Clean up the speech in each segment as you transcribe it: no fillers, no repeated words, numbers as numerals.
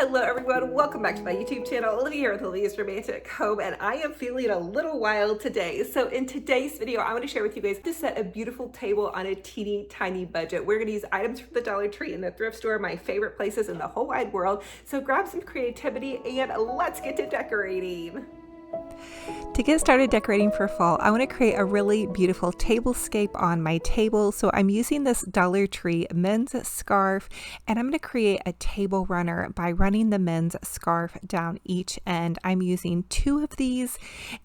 Hello everyone, welcome back to my YouTube channel. Olivia here with Olivia's Romantic Home, and I am feeling a little wild today. So in today's video, I want to share with you guys how to set a beautiful table on a teeny tiny budget. We're going to use items from the Dollar Tree and the thrift store, my favorite places in the whole wide world. So grab some creativity and let's get to decorating. To get started decorating for fall, I want to create a really beautiful tablescape on my table. So I'm using this Dollar Tree men's scarf, and I'm going to create a table runner by running the men's scarf down each end. I'm using 2 of these,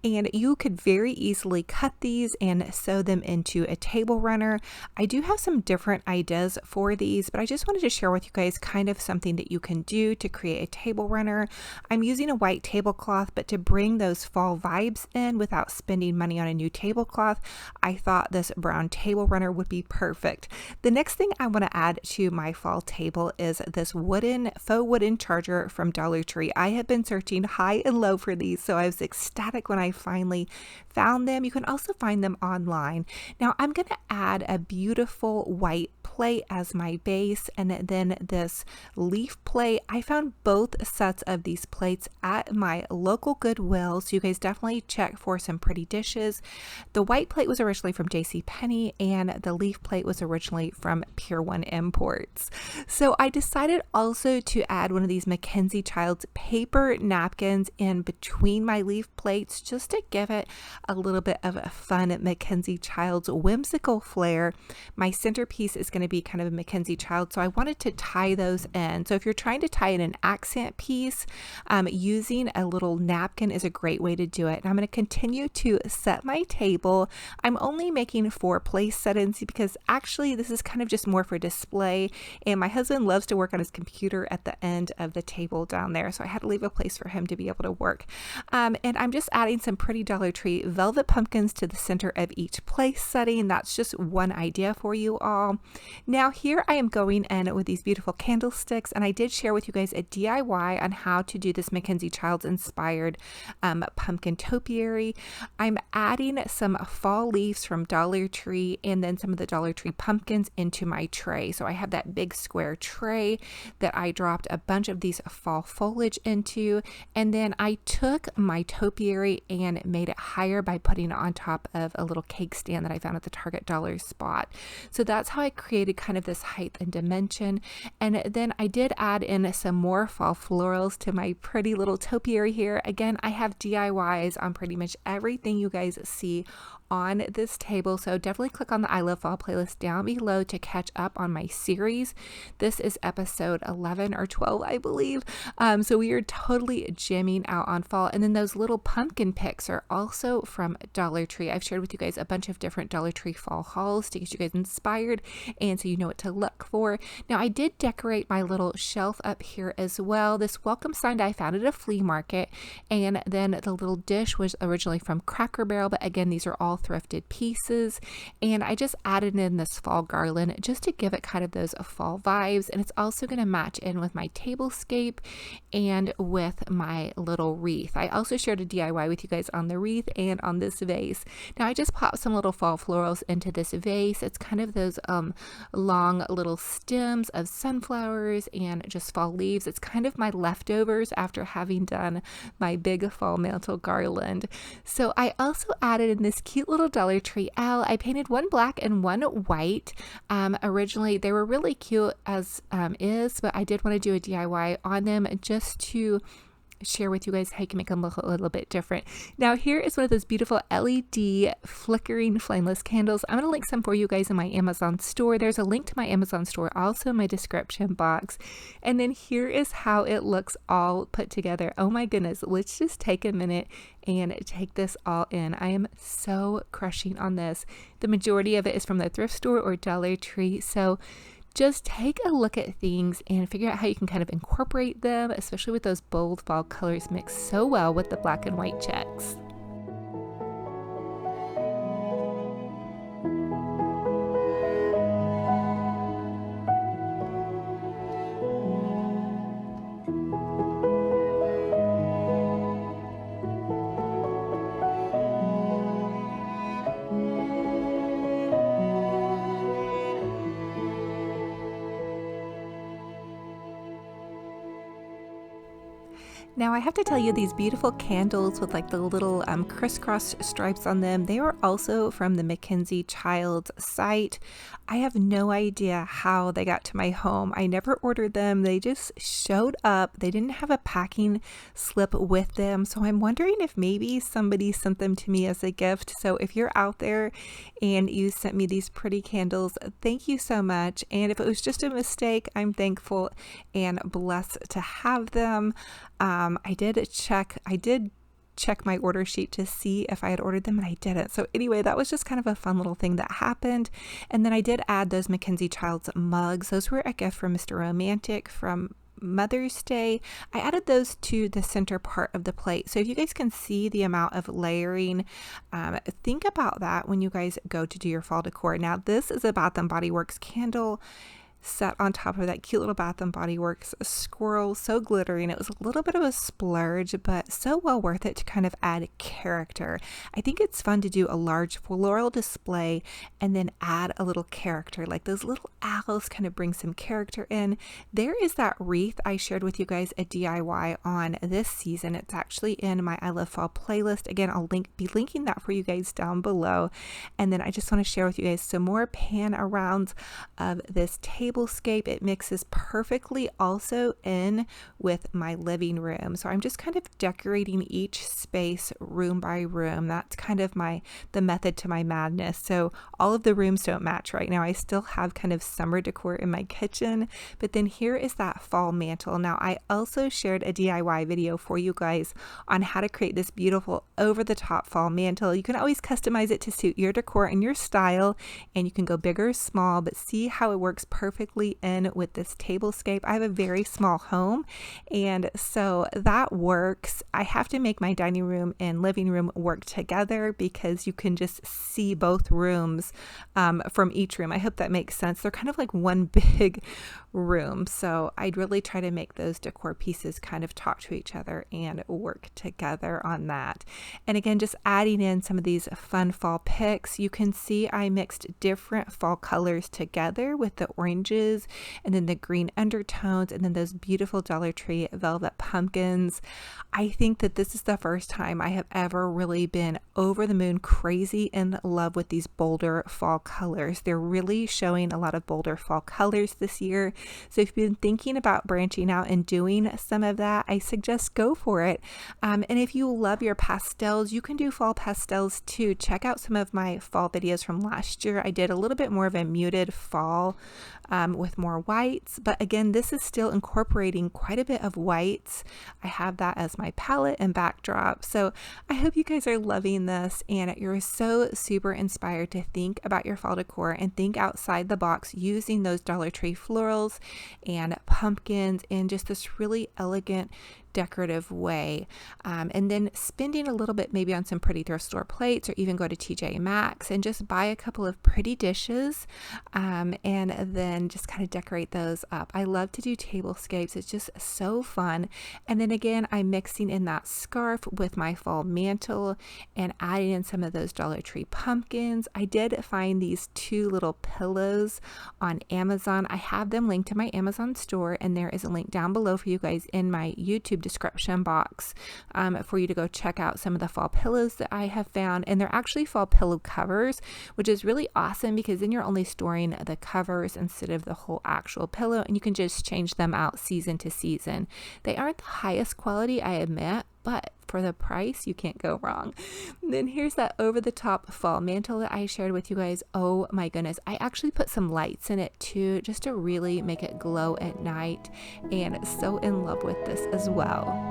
and you could very easily cut these and sew them into a table runner. I do have some different ideas for these, but I just wanted to share with you guys kind of something that you can do to create a table runner. I'm using a white tablecloth, but to bring those fall vibes in without spending money on a new tablecloth, I thought this brown table runner would be perfect. The next thing I want to add to my fall table is this faux wooden charger from Dollar Tree. I have been searching high and low for these, so I was ecstatic when I finally found them. You can also find them online. Now I'm going to add a beautiful white plate as my base, and then this leaf plate. I found both sets of these plates at my local Goodwill, so you guys definitely check for some pretty dishes. The white plate was originally from JCPenney, and the leaf plate was originally from Pier 1 Imports. So I decided also to add one of these Mackenzie Childs paper napkins in between my leaf plates, just to give it a little bit of a fun Mackenzie Childs whimsical flair. My centerpiece is going to be kind of a Mackenzie Child, so I wanted to tie those in. So if you're trying to tie in an accent piece, using a little napkin is a great way to do it. And I'm going to continue to set my table. I'm only making 4 place settings because actually this is kind of just more for display, and my husband loves to work on his computer at the end of the table down there, so I had to leave a place for him to be able to work. And I'm just adding some pretty Dollar Tree velvet pumpkins to the center of each place setting. That's just one idea for you all. Now here I am going in with these beautiful candlesticks, and I did share with you guys a DIY on how to do this Mackenzie Childs inspired pumpkin topiary. I'm adding some fall leaves from Dollar Tree and then some of the Dollar Tree pumpkins into my tray. So I have that big square tray that I dropped a bunch of these fall foliage into, and then I took my topiary and made it higher by putting it on top of a little cake stand that I found at the Target dollar spot. So that's how I created kind of this height and dimension. And then I did add in some more fall florals to my pretty little topiary here. Again, I have DIYs on pretty much everything you guys see on this table, so definitely click on the I Love Fall playlist down below to catch up on my series. This is episode 11 or 12, I believe. So we are totally jamming out on fall. And then those little pumpkin picks are also from Dollar Tree. I've shared with you guys a bunch of different Dollar Tree fall hauls to get you guys inspired and so you know what to look for. Now I did decorate my little shelf up here as well. This welcome sign I found at a flea market, and then the little dish was originally from Cracker Barrel, but again, these are all thrifted pieces, and I just added in this fall garland just to give it kind of those fall vibes, and it's also going to match in with my tablescape and with my little wreath. I also shared a DIY with you guys on the wreath and on this vase. Now I just popped some little fall florals into this vase. It's kind of those long little stems of sunflowers and just fall leaves. It's kind of my leftovers after having done my big fall mantle garland. So I also added in this cute little Dollar Tree owl. I painted one black and one white. Originally they were really cute as is, but I did want to do a DIY on them just to share with you guys how you can make them look a little bit different. Now here is one of those beautiful LED flickering flameless candles. I'm going to link some for you guys in my Amazon store. There's a link to my Amazon store also in my description box. And then here is how it looks all put together. Oh my goodness, let's just take a minute and take this all in. I am so crushing on this. The majority of it is from the thrift store or Dollar Tree, so just take a look at things and figure out how you can kind of incorporate them, especially with those bold fall colors mixed so well with the black and white checks. Now I have to tell you, these beautiful candles with like the little crisscross stripes on them, they are also from the Mackenzie Childs site. I have no idea how they got to my home. I never ordered them. They just showed up. They didn't have a packing slip with them. So I'm wondering if maybe somebody sent them to me as a gift. So if you're out there and you sent me these pretty candles, thank you so much. And if it was just a mistake, I'm thankful and blessed to have them. I did check my order sheet to see if I had ordered them, and I didn't. So anyway, that was just kind of a fun little thing that happened. And then I did add those Mackenzie Childs mugs. Those were a gift from Mr. Romantic from Mother's Day. I added those to the center part of the plate. So if you guys can see the amount of layering, think about that when you guys go to do your fall decor. Now this is a Bath & Body Works candle set on top of that cute little Bath & Body Works squirrel, so glittery, and it was a little bit of a splurge, but so well worth it to kind of add character. I think it's fun to do a large floral display and then add a little character, like those little owls kind of bring some character in. There is that wreath I shared with you guys a DIY on this season. It's actually in my I Love Fall playlist. Again, I'll be linking that for you guys down below. And then I just want to share with you guys some more pan arounds of this Tablescape. It mixes perfectly also in with my living room. So I'm just kind of decorating each space room by room. That's kind of the method to my madness. So all of the rooms don't match right now. I still have kind of summer decor in my kitchen, but then here is that fall mantle. Now I also shared a DIY video for you guys on how to create this beautiful over the top fall mantle. You can always customize it to suit your decor and your style, and you can go big or small, but see how it works perfectly in with this Tablescape. I have a very small home, and so that works. I have to make my dining room and living room work together because you can just see both rooms from each room. I hope that makes sense. They're kind of like one big room, so I'd really try to make those decor pieces kind of talk to each other and work together on that. And again, just adding in some of these fun fall picks. You can see I mixed different fall colors together with the oranges and then the green undertones and then those beautiful Dollar Tree velvet pumpkins. I think that this is the first time I have ever really been over the moon crazy in love with these bolder fall colors. They're really showing a lot of bolder fall colors this year. So if you've been thinking about branching out and doing some of that, I suggest go for it. And if you love your pastels, you can do fall pastels too. Check out some of my fall videos from last year. I did a little bit more of a muted fall with more whites, but again, this is still incorporating quite a bit of whites. I have that as my palette and backdrop. So I hope you guys are loving this and you're so super inspired to think about your fall decor and think outside the box using those Dollar Tree florals and pumpkins in just this really elegant decorative way, and then spending a little bit maybe on some pretty thrift store plates, or even go to TJ Maxx and just buy a couple of pretty dishes, and then just kind of decorate those up. I love to do tablescapes. It's just so fun. And then again, I'm mixing in that scarf with my fall mantle and adding in some of those Dollar Tree pumpkins. I did find these two little pillows on Amazon. I have them linked to my Amazon store, and there is a link down below for you guys in my YouTube description box for you to go check out some of the fall pillows that I have found. And they're actually fall pillow covers, which is really awesome because then you're only storing the covers instead of the whole actual pillow, and you can just change them out season to season. They aren't the highest quality, I admit, but for the price, you can't go wrong. And then here's that over the top fall mantle that I shared with you guys. Oh my goodness. I actually put some lights in it too, just to really make it glow at night, and so in love with this as well.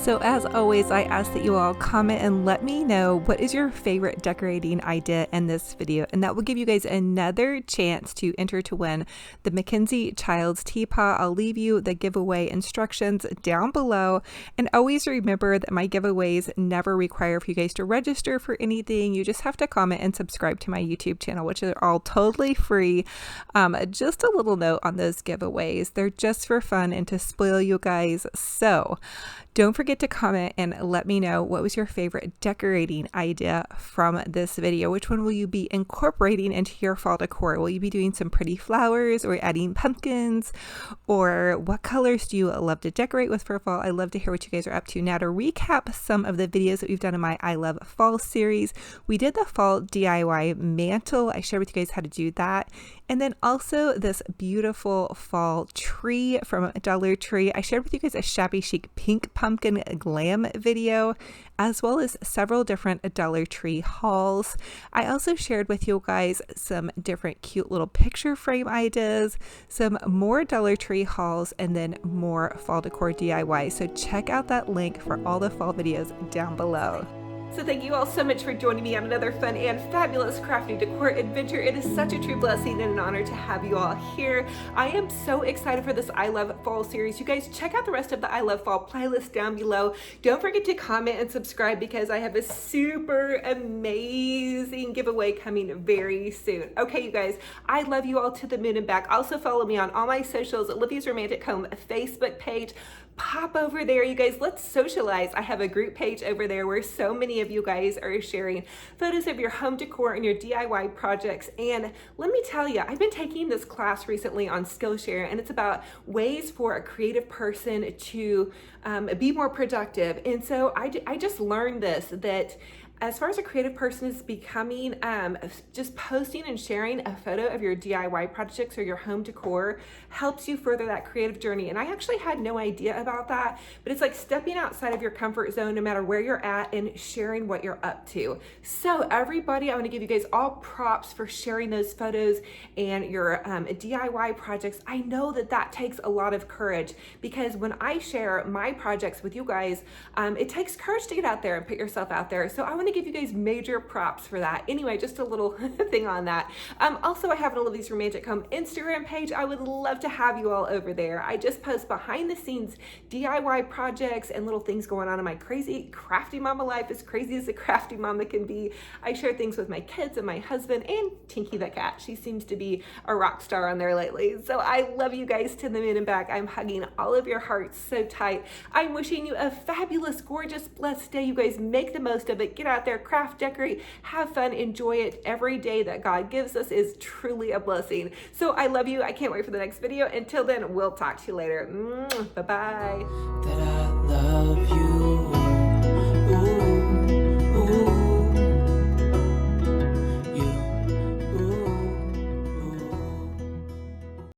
So as always, I ask that you all comment and let me know what is your favorite decorating idea in this video, and that will give you guys another chance to enter to win the Mackenzie Child's Teapot. I'll leave you the giveaway instructions down below, and always remember that my giveaways never require for you guys to register for anything. You just have to comment and subscribe to my YouTube channel, which are all totally free. Just a little note on those giveaways, they're just for fun and to spoil you guys. So don't forget to comment and let me know what was your favorite decorating idea from this video. Which one will you be incorporating into your fall decor? Will you be doing some pretty flowers or adding pumpkins? Or what colors do you love to decorate with for fall? I love to hear what you guys are up to. Now, to recap some of the videos that we've done in my I Love Fall series, we did the fall DIY mantle. I shared with you guys how to do that. And then also this beautiful fall tree from Dollar Tree. I shared with you guys a shabby chic pink pumpkin glam video, as well as several different Dollar Tree hauls. I also shared with you guys some different cute little picture frame ideas, some more Dollar Tree hauls, and then more fall decor DIY. So check out that link for all the fall videos down below. So thank you all so much for joining me on another fun and fabulous crafty decor adventure. It is such a true blessing and an honor to have you all here. I am so excited for this I Love Fall series. You guys check out the rest of the I Love Fall playlist down below. Don't forget to comment and subscribe because I have a super amazing giveaway coming very soon. Okay, you guys, I love you all to the moon and back. Also follow me on all my socials, Olivia's Romantic Home Facebook page. Pop over there, you guys, let's socialize. I have a group page over there where so many of you guys are sharing photos of your home decor and your DIY projects. And let me tell you, I've been taking this class recently on Skillshare, and it's about ways for a creative person to be more productive. And so I just learned this, that as far as a creative person is becoming, just posting and sharing a photo of your DIY projects or your home decor helps you further that creative journey. And I actually had no idea about that, but it's like stepping outside of your comfort zone no matter where you're at and sharing what you're up to. So everybody, I want to give you guys all props for sharing those photos and your DIY projects. I know that that takes a lot of courage, because when I share my projects with you guys, it takes courage to get out there and put yourself out there. So I want to give you guys major props for that. Anyway, just a little thing on that. Also, I have an Olivia's Romantic Home Instagram page. I would love to have you all over there. I just post behind the scenes DIY projects and little things going on in my crazy crafty mama life, as crazy as a crafty mama can be. I share things with my kids and my husband and Tinky the cat. She seems to be a rock star on there lately. So I love you guys to the moon and back. I'm hugging all of your hearts so tight. I'm wishing you a fabulous, gorgeous, blessed day. You guys make the most of it. Get out there, craft, decorate, have fun, enjoy it. Every day that God gives us is truly a blessing. So I love you. I can't wait for the next video. Until then, we'll talk to you later. Bye-bye. That I love you.